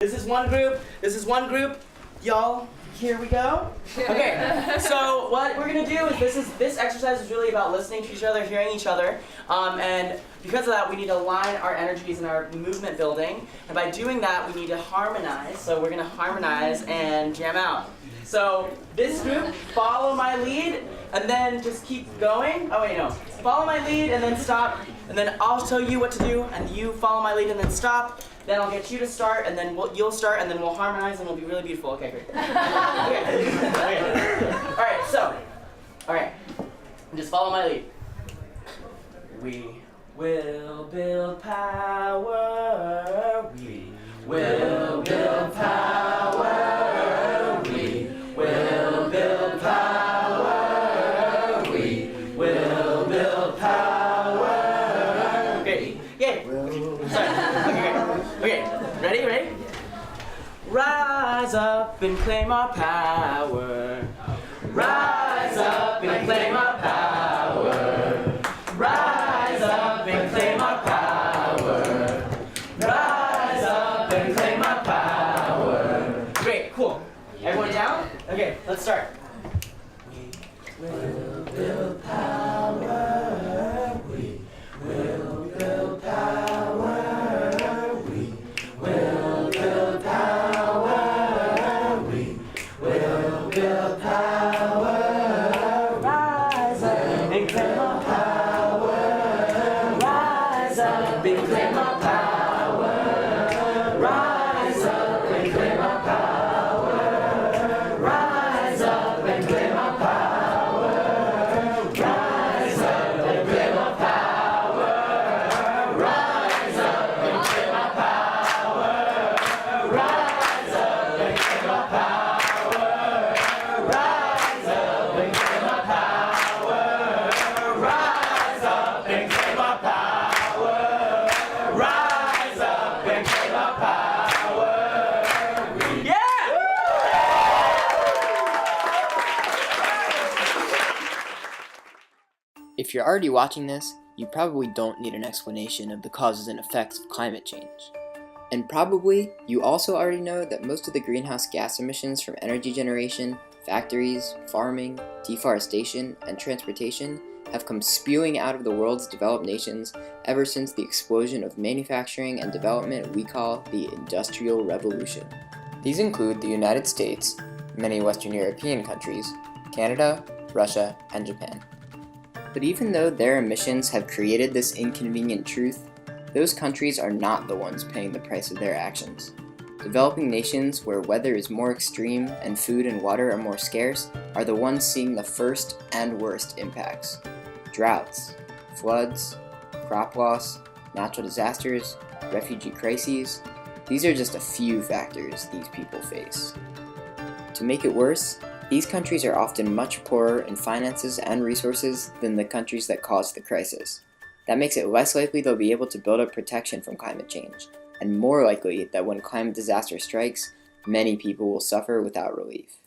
This is one group, y'all, here we go. Okay, so what we're gonna do is this exercise is really about listening to each other, hearing each other, and because of that we need to align our energies and our movement building, and by doing that we need to harmonize, so we're gonna harmonize and jam out. So this group, follow my lead, and then just keep going. Oh wait, no. Follow my lead and then stop, and then I'll tell you what to do, and you follow my lead and then stop. Then I'll get you to start, and then you'll start, and then we'll harmonize, and we'll be really beautiful. Okay, great. Okay. All right. Just follow my lead. We will build power. We will build power. We will build power. We will build power. Okay. Yay. Sorry. Okay, ready? Rise up and claim our power. Rise up and claim our power. Rise up and claim our power. Rise up and claim our power. Great, cool. Everyone down? Okay, let's start. We will build power. We will build power. If you're already watching this, you probably don't need an explanation of the causes and effects of climate change. And probably, you also already know that most of the greenhouse gas emissions from energy generation, factories, farming, deforestation, and transportation have come spewing out of the world's developed nations ever since the explosion of manufacturing and development we call the Industrial Revolution. These include the United States, many Western European countries, Canada, Russia, and Japan. But even though their emissions have created this inconvenient truth, those countries are not the ones paying the price of their actions. Developing nations where weather is more extreme and food and water are more scarce are the ones seeing the first and worst impacts. Droughts, floods, crop loss, natural disasters, refugee crises, these are just a few factors these people face. To make it worse, these countries are often much poorer in finances and resources than the countries that caused the crisis. That makes it less likely they'll be able to build up protection from climate change, and more likely that when climate disaster strikes, many people will suffer without relief.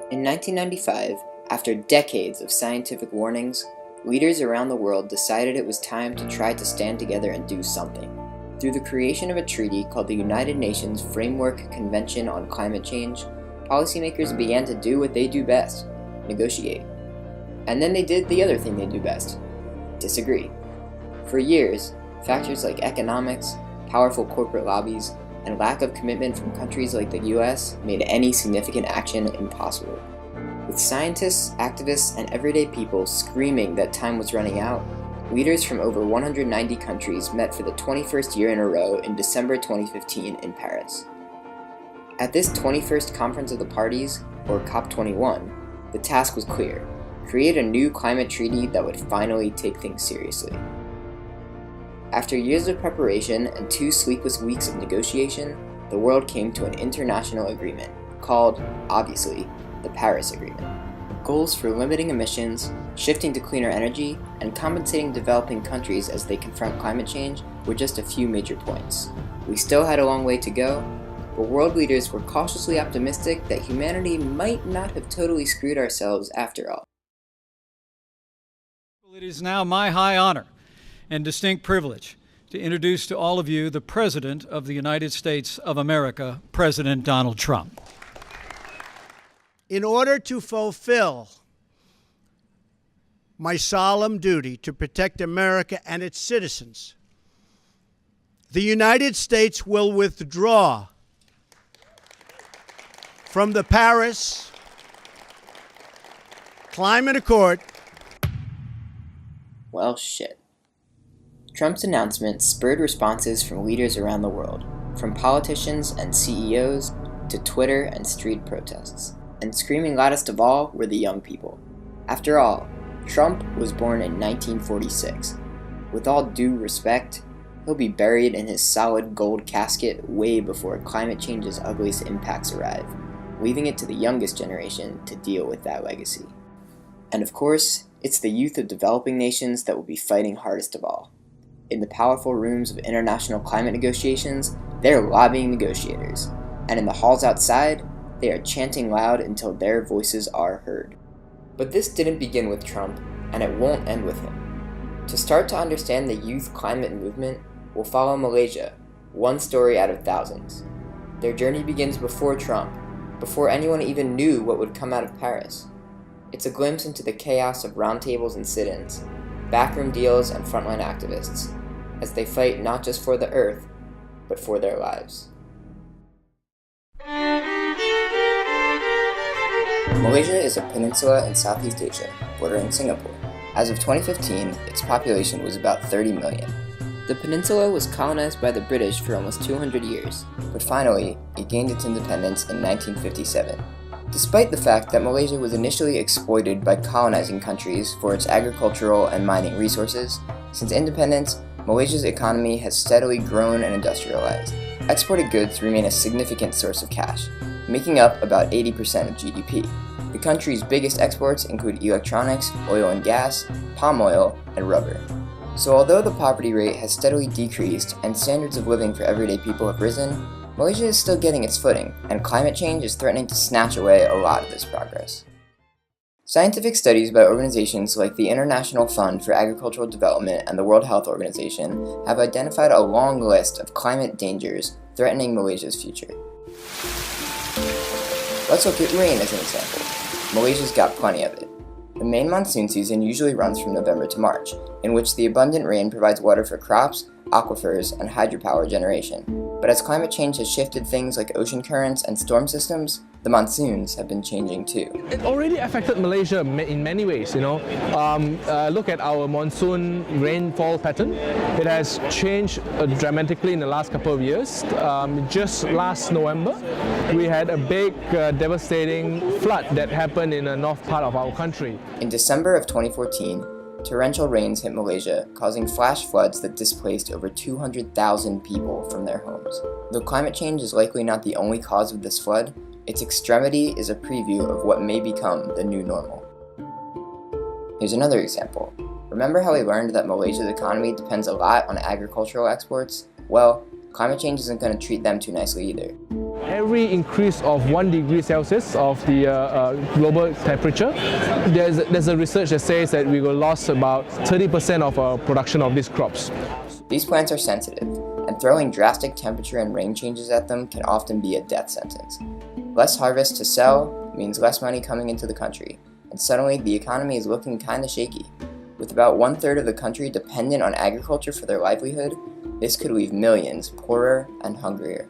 In 1995, after decades of scientific warnings, leaders around the world decided it was time to try to stand together and do something. Through the creation of a treaty called the United Nations Framework Convention on Climate Change, policymakers began to do what they do best, negotiate. And then they did the other thing they do best, disagree. For years, factors like economics, powerful corporate lobbies, and lack of commitment from countries like the US made any significant action impossible. With scientists, activists, and everyday people screaming that time was running out, leaders from over 190 countries met for the 21st year in a row in December 2015 in Paris. At this 21st Conference of the Parties, or COP21, the task was clear: create a new climate treaty that would finally take things seriously. After years of preparation and 2 sleepless weeks of negotiation, the world came to an international agreement, called, obviously, the Paris Agreement. Goals for limiting emissions, shifting to cleaner energy, and compensating developing countries as they confront climate change were just a few major points. We still had a long way to go, but world leaders were cautiously optimistic that humanity might not have totally screwed ourselves after all. It is now my high honor and distinct privilege to introduce to all of you the President of the United States of America, President Donald Trump. In order to fulfill my solemn duty to protect America and its citizens, the United States will withdraw from the Paris Climate Accord. Well, shit. Trump's announcement spurred responses from leaders around the world, from politicians and CEOs to Twitter and street protests. And screaming loudest of all were the young people. After all, Trump was born in 1946. With all due respect, he'll be buried in his solid gold casket way before climate change's ugliest impacts arrive, leaving it to the youngest generation to deal with that legacy. And of course, it's the youth of developing nations that will be fighting hardest of all. In the powerful rooms of international climate negotiations, they're lobbying negotiators, and in the halls outside, they are chanting loud until their voices are heard. But this didn't begin with Trump, and it won't end with him. To start to understand the youth climate movement, we'll follow Malaysia, one story out of thousands. Their journey begins before Trump, before anyone even knew what would come out of Paris. It's a glimpse into the chaos of roundtables and sit-ins, backroom deals and frontline activists, as they fight not just for the earth, but for their lives. Malaysia is a peninsula in Southeast Asia, bordering Singapore. As of 2015, its population was about 30 million. The peninsula was colonized by the British for almost 200 years, but finally, it gained its independence in 1957. Despite the fact that Malaysia was initially exploited by colonizing countries for its agricultural and mining resources, since independence, Malaysia's economy has steadily grown and industrialized. Exported goods remain a significant source of cash, making up about 80% of GDP. The country's biggest exports include electronics, oil and gas, palm oil, and rubber. So although the poverty rate has steadily decreased and standards of living for everyday people have risen, Malaysia is still getting its footing, and climate change is threatening to snatch away a lot of this progress. Scientific studies by organizations like the International Fund for Agricultural Development and the World Health Organization have identified a long list of climate dangers threatening Malaysia's future. Let's look at rain as an example. Malaysia's got plenty of it. The main monsoon season usually runs from November to March, in which the abundant rain provides water for crops, aquifers, and hydropower generation. But as climate change has shifted things like ocean currents and storm systems, the monsoons have been changing too. It already affected Malaysia in many ways, Look at our monsoon rainfall pattern. It has changed dramatically in the last couple of years. Just last November, we had a big devastating flood that happened in the north part of our country. In December of 2014, torrential rains hit Malaysia, causing flash floods that displaced over 200,000 people from their homes. Though climate change is likely not the only cause of this flood, its extremity is a preview of what may become the new normal. Here's another example. Remember how we learned that Malaysia's economy depends a lot on agricultural exports? Well, climate change isn't going to treat them too nicely either. Every increase of 1 degree Celsius of the global temperature, there's a research that says that we will lose about 30% of our production of these crops. These plants are sensitive, and throwing drastic temperature and rain changes at them can often be a death sentence. Less harvest to sell means less money coming into the country, and suddenly the economy is looking kinda shaky. With about 1/3 of the country dependent on agriculture for their livelihood, this could leave millions poorer and hungrier.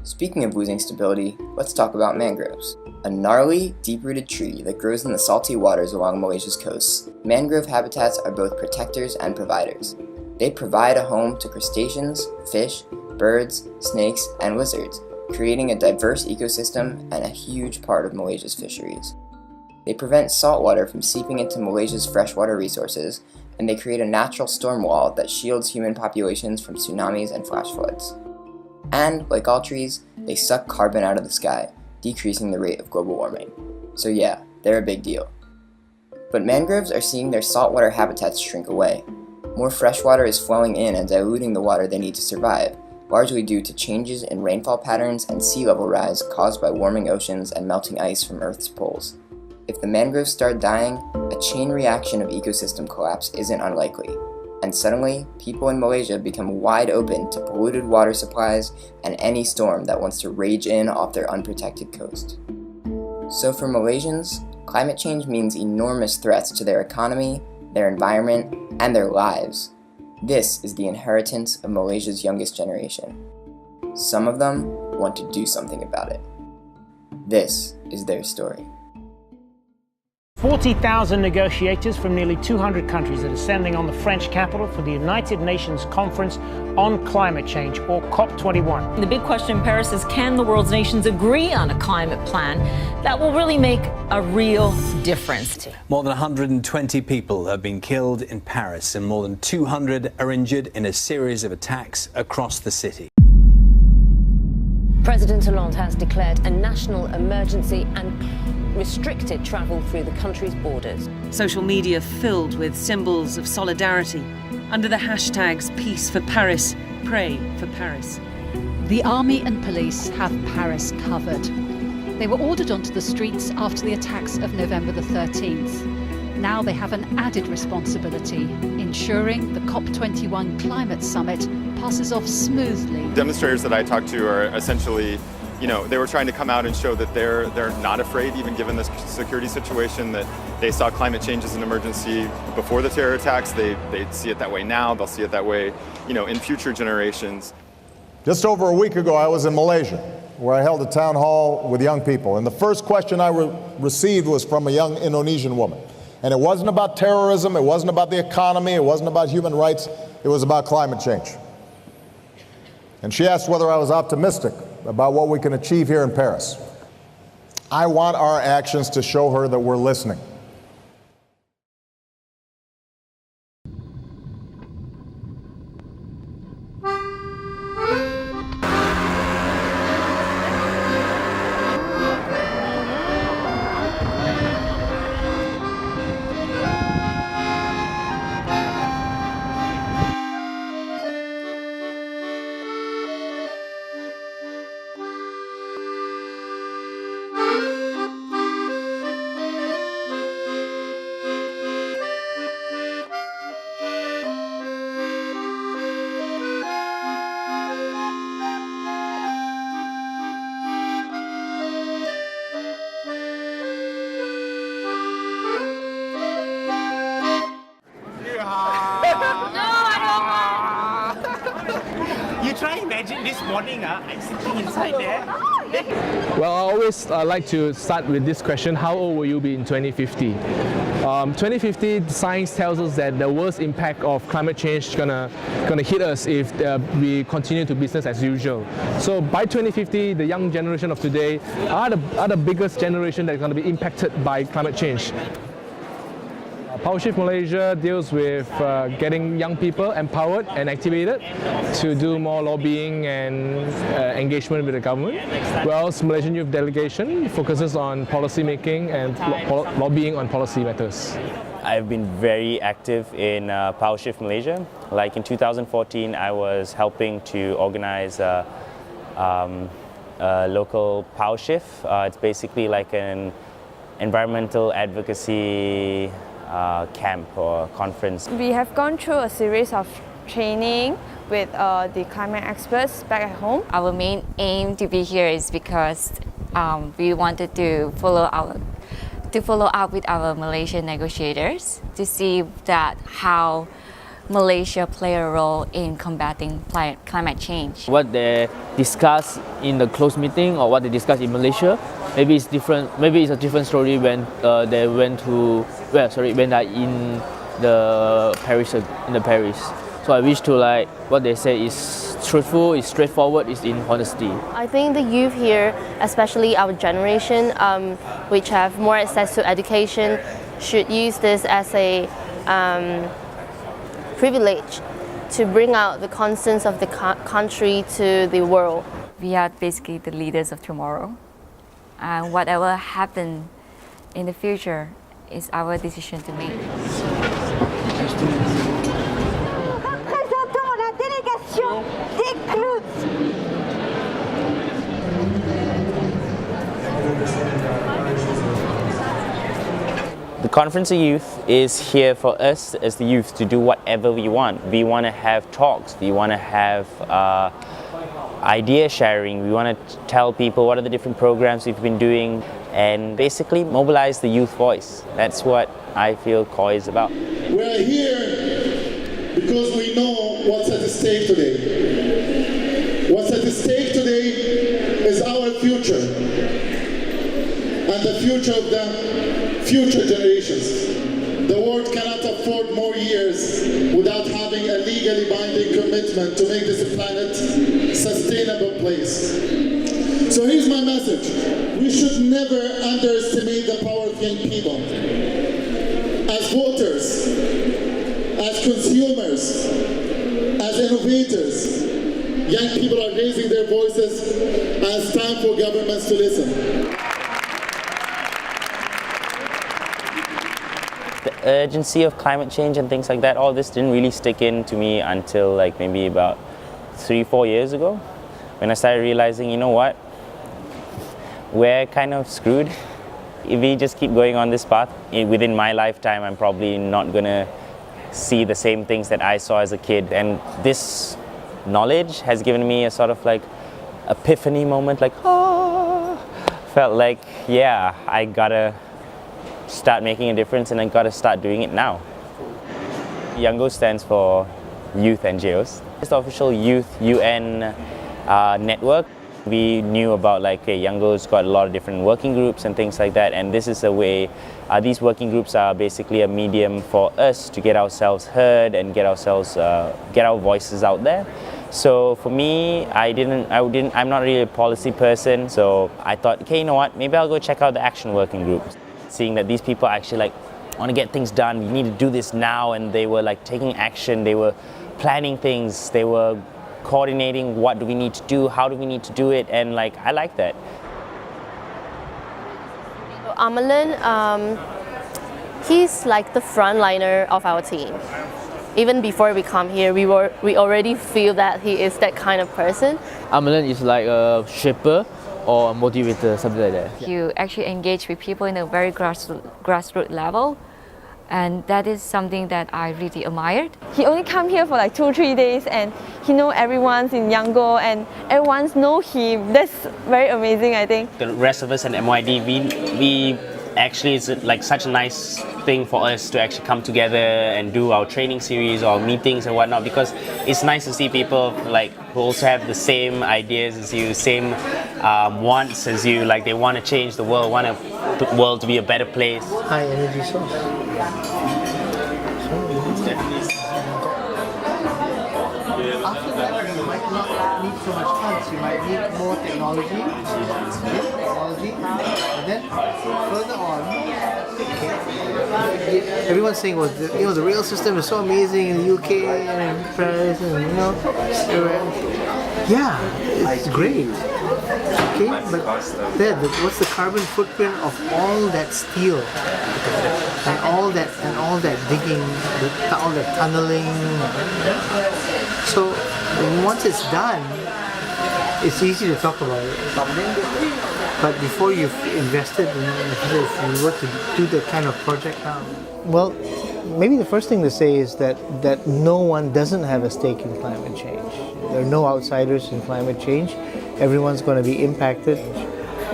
Speaking of losing stability, let's talk about mangroves. A gnarly, deep-rooted tree that grows in the salty waters along Malaysia's coasts, mangrove habitats are both protectors and providers. They provide a home to crustaceans, fish, birds, snakes, and lizards, creating a diverse ecosystem and a huge part of Malaysia's fisheries. They prevent salt water from seeping into Malaysia's freshwater resources, and they create a natural storm wall that shields human populations from tsunamis and flash floods. And, like all trees, they suck carbon out of the sky, decreasing the rate of global warming. So yeah, they're a big deal. But mangroves are seeing their saltwater habitats shrink away. More fresh water is flowing in and diluting the water they need to survive, largely due to changes in rainfall patterns and sea level rise caused by warming oceans and melting ice from Earth's poles. If the mangroves start dying, a chain reaction of ecosystem collapse isn't unlikely. And suddenly, people in Malaysia become wide open to polluted water supplies and any storm that wants to rage in off their unprotected coast. So for Malaysians, climate change means enormous threats to their economy, their environment, and their lives. This is the inheritance of Malaysia's youngest generation. Some of them want to do something about it. This is their story. 40,000 negotiators from nearly 200 countries are descending on the French capital for the United Nations Conference on Climate Change, or COP21. The big question in Paris is, can the world's nations agree on a climate plan that will really make a real difference? More than 120 people have been killed in Paris and more than 200 are injured in a series of attacks across the city. President Hollande has declared a national emergency and restricted travel through the country's borders. Social media filled with symbols of solidarity under the hashtags Peace for Paris, Pray for Paris. The army and police have Paris covered. They were ordered onto the streets after the attacks of November the 13th. Now they have an added responsibility, ensuring the COP21 climate summit passes off smoothly. Demonstrators that I talked to are essentially, they were trying to come out and show that they're not afraid, even given this security situation, that they saw climate change as an emergency before the terror attacks. They see it that way now. They'll see it that way, in future generations. Just over a week ago, I was in Malaysia, where I held a town hall with young people. And the first question I received was from a young Indonesian woman. And it wasn't about terrorism, it wasn't about the economy, it wasn't about human rights, it was about climate change. And she asked whether I was optimistic about what we can achieve here in Paris. I want our actions to show her that we're listening. You try imagine this morning, I'm sitting inside there. Well, I always like to start with this question: how old will you be in 2050? 2050, science tells us that the worst impact of climate change is gonna hit us if we continue to business as usual. So by 2050, the young generation of today are the biggest generation that's going to be impacted by climate change. PowerShift Malaysia deals with getting young people empowered and activated to do more lobbying and engagement with the government, whereas Malaysian Youth Delegation focuses on policy making and lobbying on policy matters. I've been very active in PowerShift Malaysia. Like in 2014, I was helping to organize a local PowerShift. It's basically like an environmental advocacy camp or conference. We have gone through a series of training with the climate experts back at home. Our main aim to be here is because we wanted to follow up with our Malaysian negotiators to see that how Malaysia play a role in combating climate change. What they discuss in the closed meeting or what they discuss in Malaysia, maybe it's different. Maybe it's a different story when they went to when they're in the Paris. So I wish to like what they say is truthful, is straightforward, is in honesty. I think the youth here, especially our generation, which have more access to education, should use this as a privilege to bring out the concerns of the country to the world. We are basically the leaders of tomorrow. Whatever happens in the future is our decision to make. The The Conference of Youth is here for us as the youth to do whatever we want. We want to have talks, we want to have idea sharing, we want to tell people what are the different programs we've been doing and basically mobilize the youth voice. That's what I feel COI is about. We're here because we know what's at stake today. What's at stake today is our future and the future of the future generations. The world cannot afford more years without having a legally binding commitment to make this planet a sustainable place. So here's my message. We should never underestimate the power of young people. As voters, as consumers, as innovators, young people are raising their voices and it's time for governments to listen. The urgency of climate change and things like that, all this didn't really stick in to me until like maybe about 3-4 years ago when I started realizing, you know what, we're kind of screwed. If we just keep going on this path, within my lifetime I'm probably not gonna see the same things that I saw as a kid, and this knowledge has given me a sort of like epiphany moment, like felt like, yeah, I gotta start making a difference and I gotta start doing it now. YOUNGO stands for Youth NGOs. It's the official Youth UN network. We knew about like, okay, YOUNGO's got a lot of different working groups and things like that, and this is a way, these working groups are basically a medium for us to get ourselves heard and get our voices out there. So for me, I'm not really a policy person, so I thought, okay, you know what, maybe I'll go check out the action working groups. Seeing that these people actually like want to get things done, we need to do this now, and they were like taking action, they were planning things, they were coordinating what do we need to do, how do we need to do it, and like I like that. Amalan, he's like the frontliner of our team. Even before we come here, we already feel that he is that kind of person. Amalan is like a shaper or a motivator, something like that. You actually engage with people in a very grassroots level, and that is something that I really admired. He only come here for like 2-3 days and he know everyone's in YOUNGO and everyone's know him. That's very amazing, I think. The rest of us in MYD, we actually, it's like such a nice thing for us to actually come together and do our training series or meetings and whatnot, because it's nice to see people like who also have the same ideas as you, same wants as you, like they want to change the world, want the world to be a better place. High energy source. After that, you might not need so much funds. You might need more technology, and then further on, everyone's saying, well, the rail system is so amazing in the UK and in Paris, and yeah, it's great. Okay, but then what's the carbon footprint of all that steel and all that digging, all that tunneling? So once it's done, it's easy to talk about it. But before you've invested in it, if you were to do that kind of project now, well, maybe the first thing to say is that no one doesn't have a stake in climate change. There are no outsiders in climate change. Everyone's going to be impacted.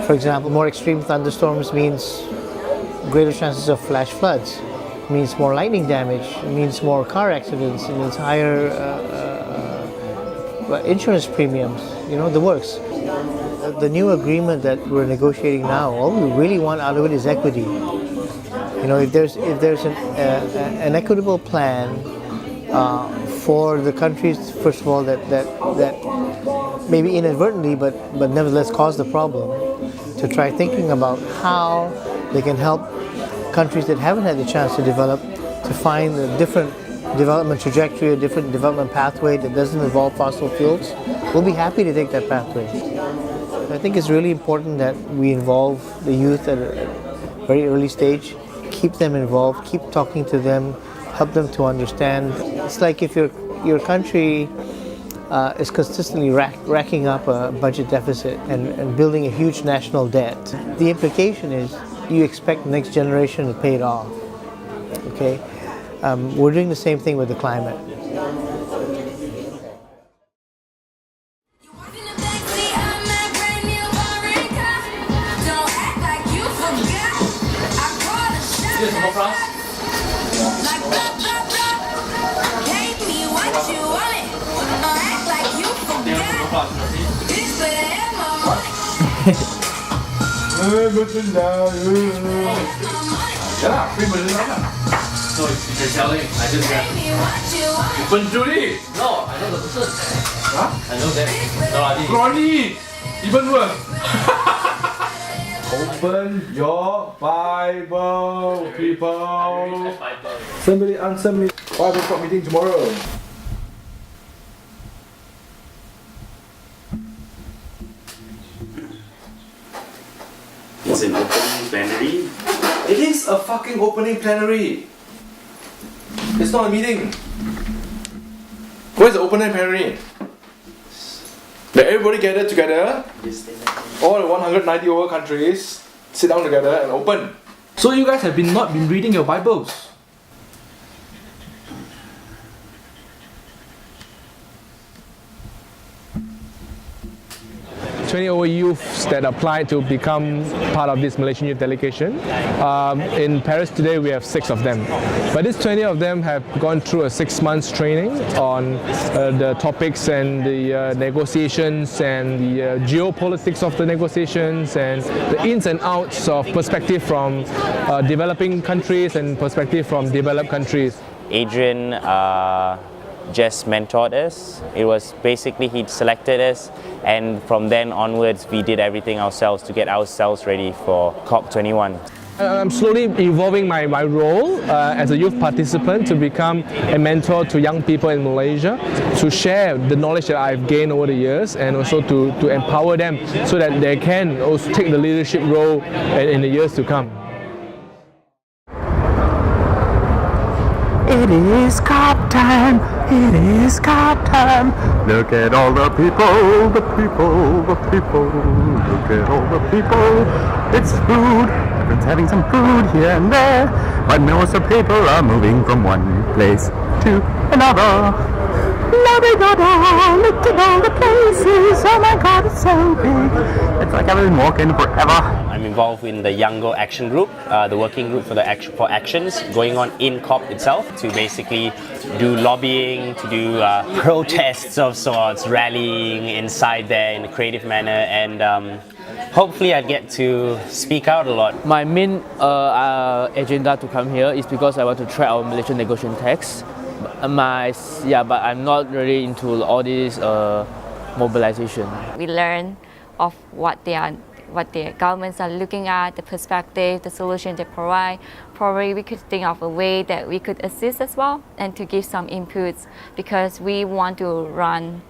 For example, more extreme thunderstorms means greater chances of flash floods, means more lightning damage, means more car accidents, it means higher insurance premiums, the works. The new agreement that we're negotiating now, all we really want out of it is equity. If there's an equitable plan for the countries, first of all, that maybe inadvertently, but nevertheless cause the problem, to try thinking about how they can help countries that haven't had the chance to develop to find a different development trajectory, a different development pathway that doesn't involve fossil fuels. We'll be happy to take that pathway. I think it's really important that we involve the youth at a very early stage, keep them involved, keep talking to them, help them to understand. It's like if your country is consistently racking up a budget deficit and building a huge national debt, the implication is you expect the next generation to pay it off. Okay, we're doing the same thing with the climate. Yeah, free Malaysian lah. No, you're selling. I just got. Pencuri? No, I know the person. Huh? I know that. No, Ronnie! Even worse. Open your Bible, people. Somebody answer me. 5 o'clock meeting tomorrow. It's an opening plenary. It is a fucking opening plenary. It's not a meeting. Where's the opening plenary? Let everybody gather together. All the 190 over countries sit down together and open. So you guys have not been reading your Bibles. Over youths that applied to become part of this Malaysian youth delegation. In Paris today we have 6 of them. But these 20 of them have gone through a 6 months training on the topics and the negotiations and the geopolitics of the negotiations and the ins and outs of perspective from developing countries and perspective from developed countries. Adrian just mentored us. It was basically he selected us, and from then onwards we did everything ourselves to get ourselves ready for COP21. I'm slowly evolving my role as a youth participant to become a mentor to young people in Malaysia, to share the knowledge that I've gained over the years and also to empower them so that they can also take the leadership role in the years to come. It is COP time, it is COP time. Look at all the people, the people, the people. Look at all the people. It's food, everyone's having some food here and there. But most of the people are moving from one place to another. La-di-da-da, look at all the places, oh my god, it's so big. It's like I've been walking forever. I'm involved in the Young Action Group, the working group for actions going on in COP itself to basically do lobbying, to do protests of sorts, rallying inside there in a creative manner, and hopefully I get to speak out a lot. My main agenda to come here is because I want to try our Malaysian negotiation text. But I'm not really into all this mobilization. We learn of what the governments are looking at, the perspective, the solution they provide. Probably we could think of a way that we could assist as well and to give some inputs, because we want to run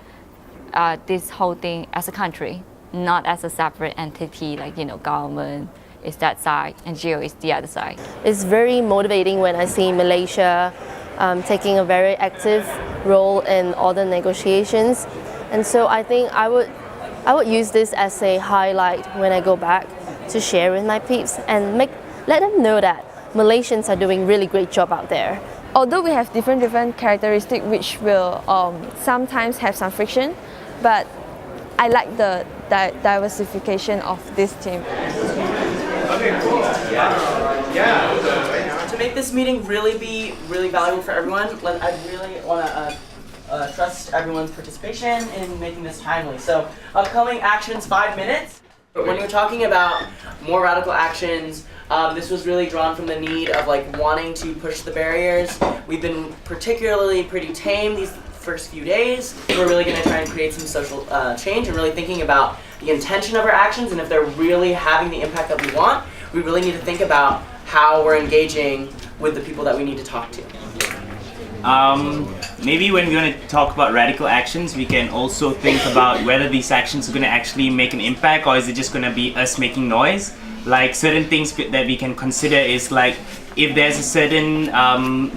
this whole thing as a country, not as a separate entity like, government is that side and geo is the other side. It's very motivating when I see Malaysia taking a very active role in all the negotiations, and so I think I would use this as a highlight when I go back to share with my peeps and let them know that Malaysians are doing really great job out there. Although we have different characteristics which will sometimes have some friction, but I like the diversification of this team. Okay, cool. To make this meeting really valuable for everyone, I really want to trust everyone's participation in making this timely. So, upcoming actions, 5 minutes. But when you're talking about more radical actions, this was really drawn from the need of wanting to push the barriers. We've been particularly pretty tame these first few days. We're really going to try and create some social change and really thinking about the intention of our actions, and if they're really having the impact that we want, we really need to think about how we're engaging with the people that we need to talk to. Maybe when we're going to talk about radical actions, we can also think about whether these actions are going to actually make an impact, or is it just going to be us making noise. Like certain things that we can consider is like if there's a certain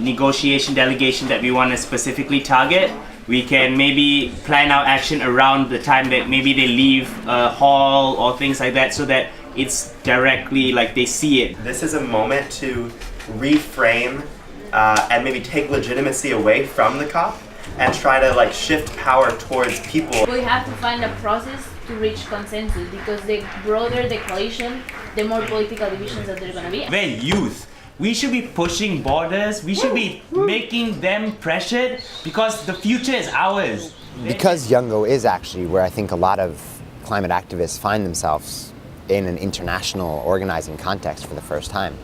negotiation delegation that we want to specifically target, we can maybe plan our action around the time that maybe they leave a hall or things like that, so that it's directly like they see it. This is a moment to reframe and maybe take legitimacy away from the COP and try to like shift power towards people. We have to find a process to reach consensus, because the broader the coalition, the more political divisions that there are going to be. We're youth. We should be pushing borders. We should be making them pressured, because the future is ours. Because Youngo is actually where I think a lot of climate activists find themselves in an international organizing context for the first time.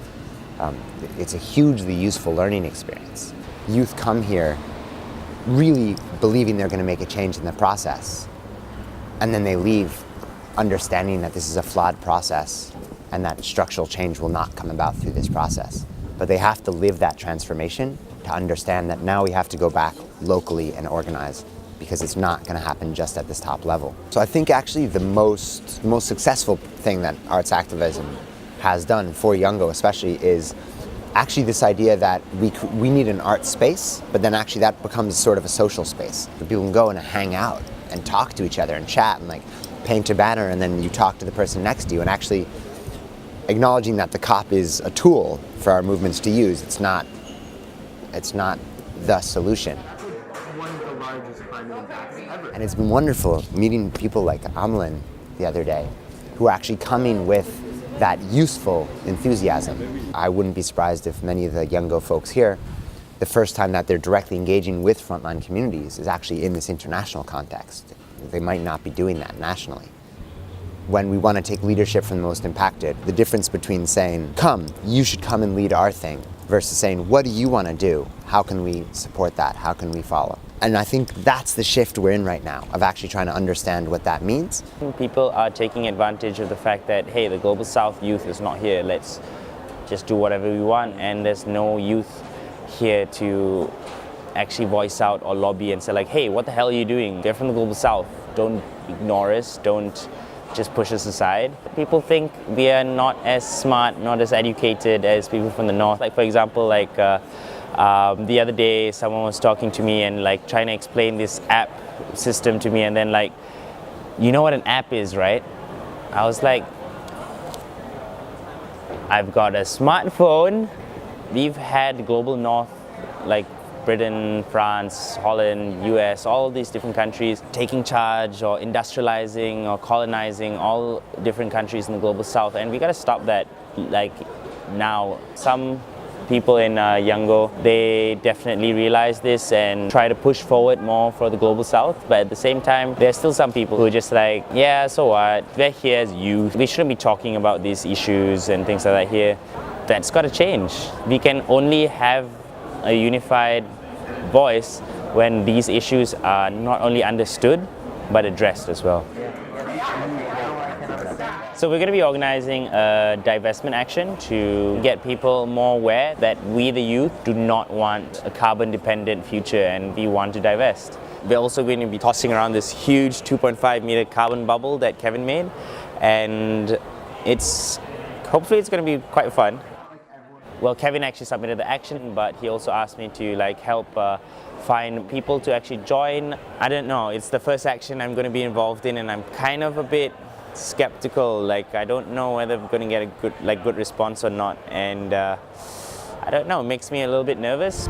It's a hugely useful learning experience. Youth come here really believing they're going to make a change in the process, and then they leave understanding that this is a flawed process and that structural change will not come about through this process. But they have to live that transformation to understand that now we have to go back locally and organize, because it's not going to happen just at this top level. So I think actually the most successful thing that arts activism has done for Youngo especially is actually this idea that we need an art space, but then actually that becomes sort of a social space. People can go and hang out and talk to each other and chat and like paint a banner, and then you talk to the person next to you, and actually acknowledging that the COP is a tool for our movements to use. It's not the solution. And it's been wonderful meeting people like Amlin the other day, who are actually coming with that useful enthusiasm. I wouldn't be surprised if many of the Youngo folks here, the first time that they're directly engaging with frontline communities is actually in this international context. They might not be doing that nationally. When we want to take leadership from the most impacted, the difference between saying, come, you should come and lead our thing, versus saying, what do you want to do? How can we support that? How can we follow? And I think that's the shift we're in right now, of actually trying to understand what that means. People are taking advantage of the fact that, hey, the Global South youth is not here. Let's just do whatever we want. And there's no youth here to actually voice out or lobby and say like, hey, what the hell are you doing? They're from the Global South. Don't ignore us. Don't just push us aside. People think we are not as smart, not as educated as people from the North. Like, for example, like the other day, someone was talking to me and like trying to explain this app system to me, and then like, you know what an app is, right? I was like, I've got a smartphone. We've had Global North, like Britain, France, Holland, US, all these different countries taking charge or industrializing or colonizing all different countries in the Global South, and we gotta stop that like now. Some people in Youngo, they definitely realize this and try to push forward more for the Global South, but at the same time, there's still some people who are just like, yeah, so what? We're here as youth. We shouldn't be talking about these issues and things like that here. That's got to change. We can only have a unified voice when these issues are not only understood, but addressed as well. So we're going to be organizing a divestment action to get people more aware that we, the youth, do not want a carbon-dependent future and we want to divest. We're also going to be tossing around this huge 2.5 meter carbon bubble that Kevin made, and hopefully it's going to be quite fun. Well, Kevin actually submitted the action, but he also asked me to like help find people to actually join. I don't know, it's the first action I'm going to be involved in, and I'm kind of a bit skeptical. Like, I don't know whether I'm going to get a good response or not, and I don't know, it makes me a little bit nervous.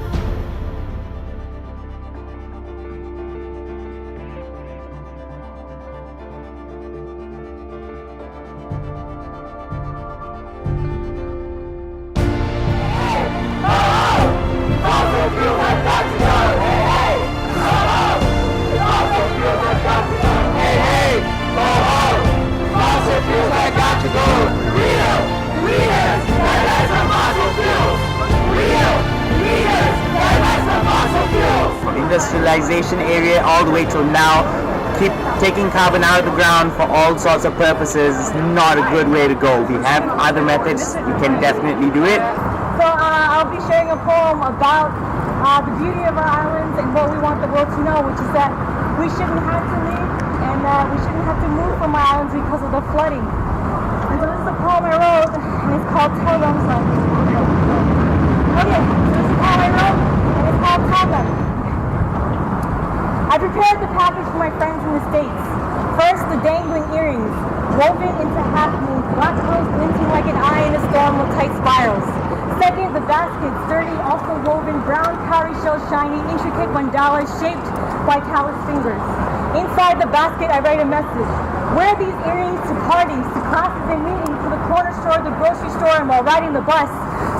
Industrialization area all the way till now, keep taking carbon out of the ground for all sorts of purposes is not a good way to go. We have other methods, we can definitely do it. So I'll be sharing a poem about the beauty of our islands and what we want the world to know, which is that we shouldn't have to leave and we shouldn't have to move from our islands because of the flooding. And so this is a poem I wrote, and it's called Tell Them. Okay, so this is a poem I wrote, and it's called Tell Them. I prepared the package for my friends in the States. First, the dangling earrings, woven into half moons, black clothes glinting like an eye in a storm of tight spirals. Second, the basket, sturdy, also woven, brown, cowrie shell, shiny, intricate mandalas shaped by callous fingers. Inside the basket, I write a message. Wear these earrings to parties, to classes and meetings, to the corner store, the grocery store, and while riding the bus.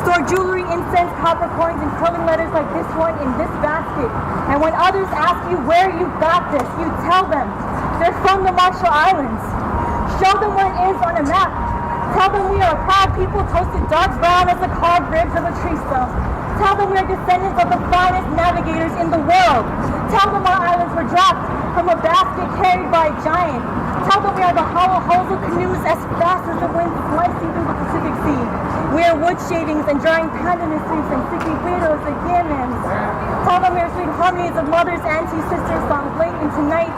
Store jewelry, incense, copper coins, and curling letters like this one in this basket. And when others ask you where you got this, you tell them they're from the Marshall Islands. Show them where it is on a map. Tell them we are a proud people toasted dark brown as the carved ribs of a tree stump. Tell them we are descendants of the finest navigators in the world. Tell them our islands were dropped from a basket carried by a giant. Tell them we are the hollow hulls of canoes as fast as the wind slicing through the Pacific Sea. We are wood shavings and drying pandanus leaves and sticky widows and yamams. Tell them we are sweet harmonies of mothers, aunties, sisters, songs late into night.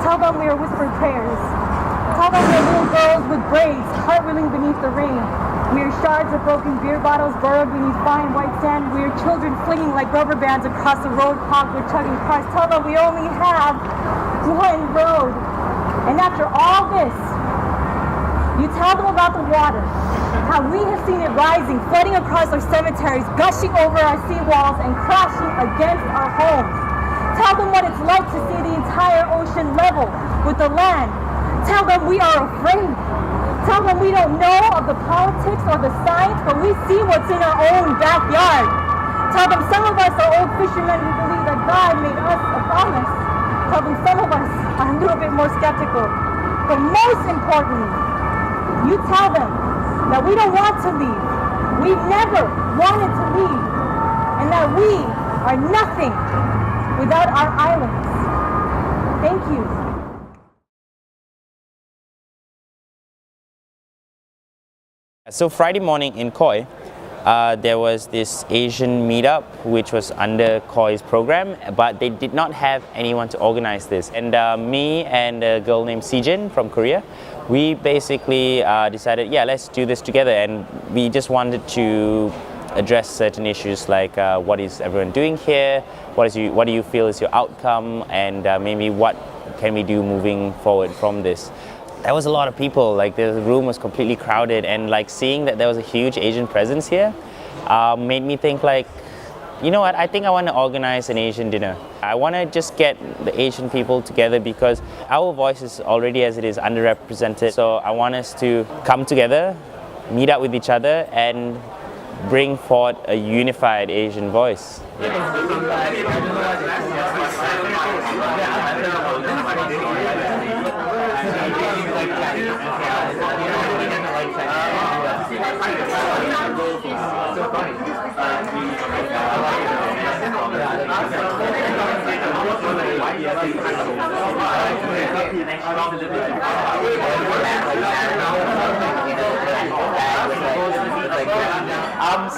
Tell them we are whispered prayers. Tell them we are little girls with braids, cartwheeling beneath the rain. We are shards of broken beer bottles burrowed beneath fine white sand. We are children flinging like rubber bands across the road clogged with chugging cars. Tell them we only have one road. And after all this, you tell them about the water, how we have seen it rising, flooding across our cemeteries, gushing over our seawalls, and crashing against our homes. Tell them what it's like to see the entire ocean level with the land. Tell them we are afraid. Tell them we don't know of the politics or the science, but we see what's in our own backyard. Tell them some of us are old fishermen who believe that God made us a promise. Tell them some of us are a little bit more skeptical. But most importantly, you tell them that we don't want to leave. We've never wanted to leave. And that we are nothing without our islands. Thank you. So Friday morning in Koi, there was this Asian meetup which was under Koi's program, but they did not have anyone to organize this. And me and a girl named Sijin from Korea, we basically decided, yeah, let's do this together. And we just wanted to address certain issues like what is everyone doing here, what do you feel is your outcome, and maybe what can we do moving forward from this. There was a lot of people, like the room was completely crowded, and like seeing that there was a huge Asian presence here made me think like, you know what, I think I want to organize an Asian dinner. I want to just get the Asian people together because our voice is already as it is underrepresented. So I want us to come together, meet up with each other, and bring forth a unified Asian voice.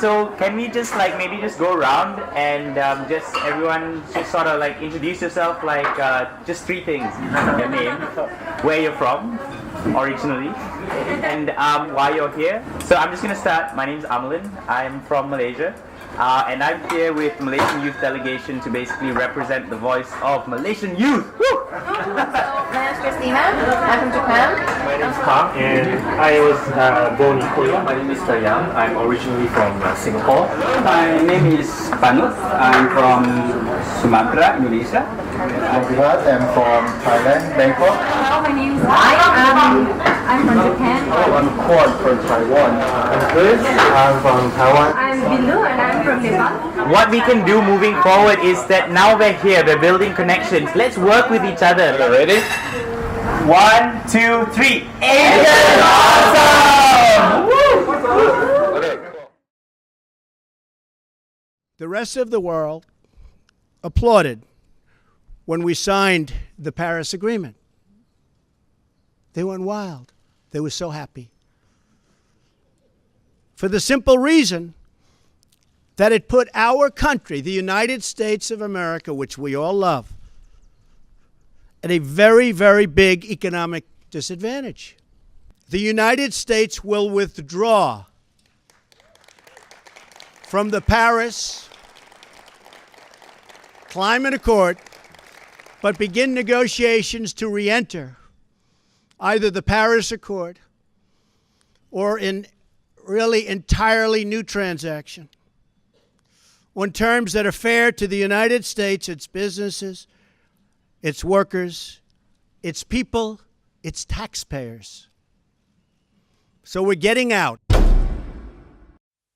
So can we just like maybe just go around and just everyone just sort of like introduce yourself, like just 3 things: your name, where you're from originally, and why you're here. So I'm just gonna start. My name's Amalin. I'm from Malaysia. And I'm here with Malaysian youth delegation to basically represent the voice of Malaysian youth. Woo! So, my name's Christina. I'm from Japan. My name's Tom, and I was born in Korea. My name is Yang. I'm originally from Singapore. My name is Panut. I'm from Sumatra, Indonesia. I'm from Thailand, Bangkok. Hello, my name is I'm from Japan. I'm Kwon from Taiwan. I'm Chris. I'm from Taiwan. I'm Bindu and I'm from Nepal. What we can do moving forward is that now we're here, we're building connections. Let's work with each other. Ready? 1, 2, 3. Asian awesome! The rest of the world applauded when we signed the Paris Agreement. They went wild. They were so happy. For the simple reason that it put our country, the United States of America, which we all love, at a very, very big economic disadvantage. The United States will withdraw from the Paris Climate Accord, but begin negotiations to re-enter either the Paris Accord or in really entirely new transaction on terms that are fair to the United States, its businesses, its workers, its people, its taxpayers. So we're getting out.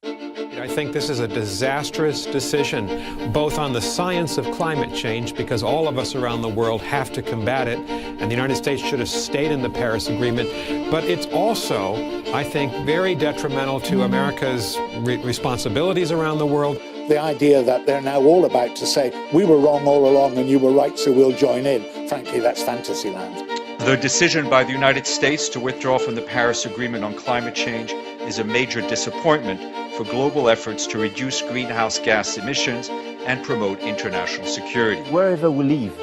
I think this is a disastrous decision, both on the science of climate change, because all of us around the world have to combat it, and the United States should have stayed in the Paris Agreement. But it's also, I think, very detrimental to America's responsibilities around the world. The idea that they're now all about to say, we were wrong all along and you were right, so we'll join in. Frankly, that's fantasy land. The decision by the United States to withdraw from the Paris Agreement on climate change is a major disappointment for global efforts to reduce greenhouse gas emissions and promote international security. Wherever we live,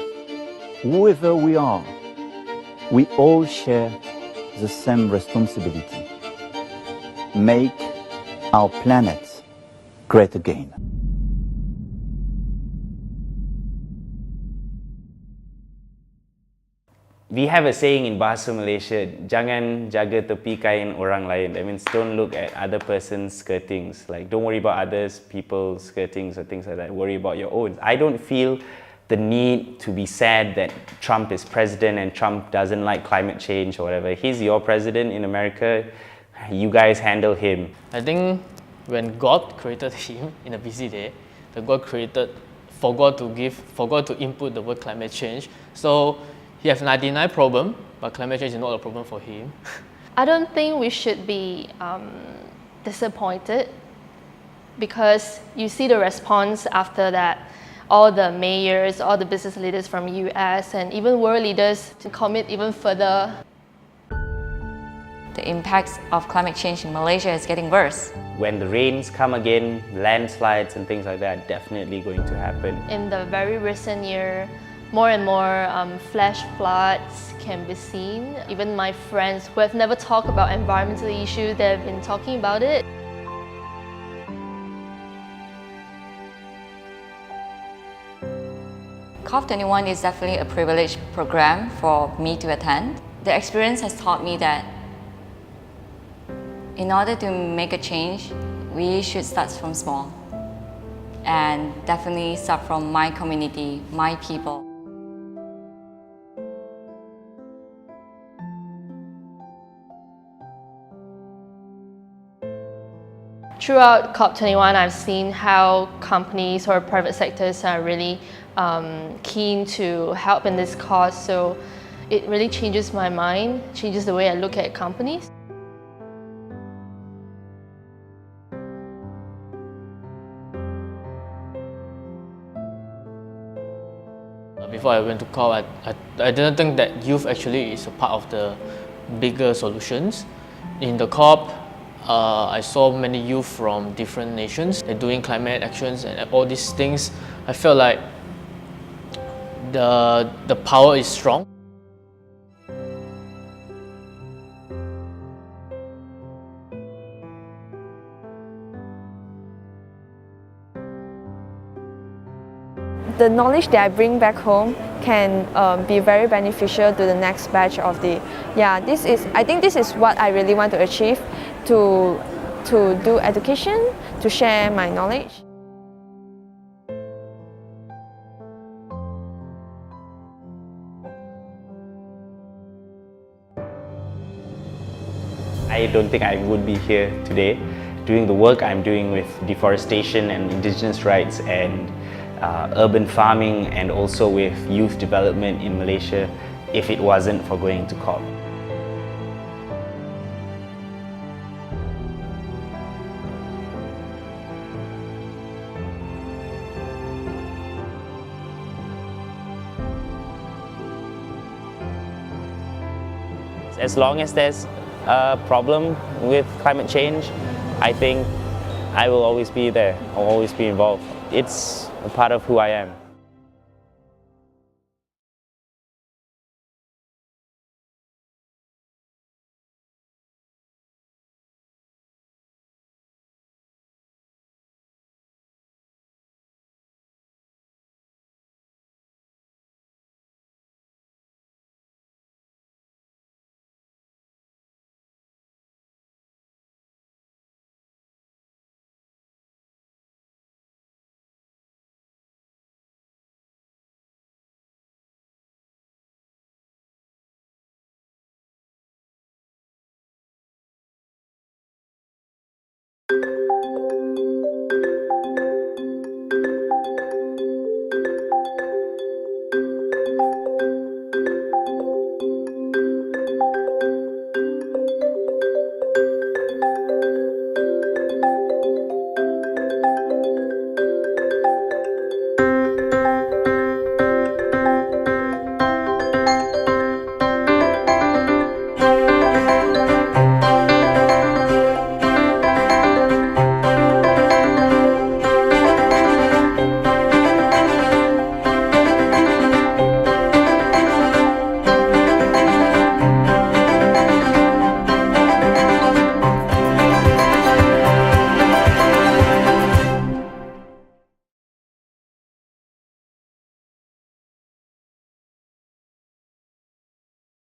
whoever we are, we all share the same responsibility. Make our planet great again. We have a saying in Bahasa Malaysia, jangan jaga tepi kain orang lain. That means don't look at other person's skirtings. Like, don't worry about others, people's skirtings or things like that. Worry about your own. I don't feel the need to be sad that Trump is president and Trump doesn't like climate change or whatever. He's your president in America. You guys handle him. I think when God created him in a busy day, the God forgot to input the word climate change. So he has 99 problems, but climate change is not a problem for him. I don't think we should be disappointed, because you see the response after that. All the mayors, all the business leaders from US and even world leaders to commit even further. The impacts of climate change in Malaysia is getting worse. When the rains come again, landslides and things like that are definitely going to happen. In the very recent year, more and more flash floods can be seen. Even my friends who have never talked about environmental issues, they've been talking about it. COP21 is definitely a privileged program for me to attend. The experience has taught me that in order to make a change, we should start from small. And definitely start from my community, my people. Throughout COP21, I've seen how companies or private sectors are really keen to help in this cause. So it really changes my mind, changes the way I look at companies. Before I went to COP, I didn't think that youth actually is a part of the bigger solutions. In the COP, I saw many youth from different nations. They're doing climate actions and all these things. I felt like the power is strong. The knowledge that I bring back home can be very beneficial to the next batch of the, I think this is what I really want to achieve, to do education, to share my knowledge. I don't think I would be here today doing the work I'm doing with deforestation and indigenous rights and urban farming and also with youth development in Malaysia if it wasn't for going to COP. As long as there's a problem with climate change, I think I will always be there. I'll always be involved. It's a part of who I am.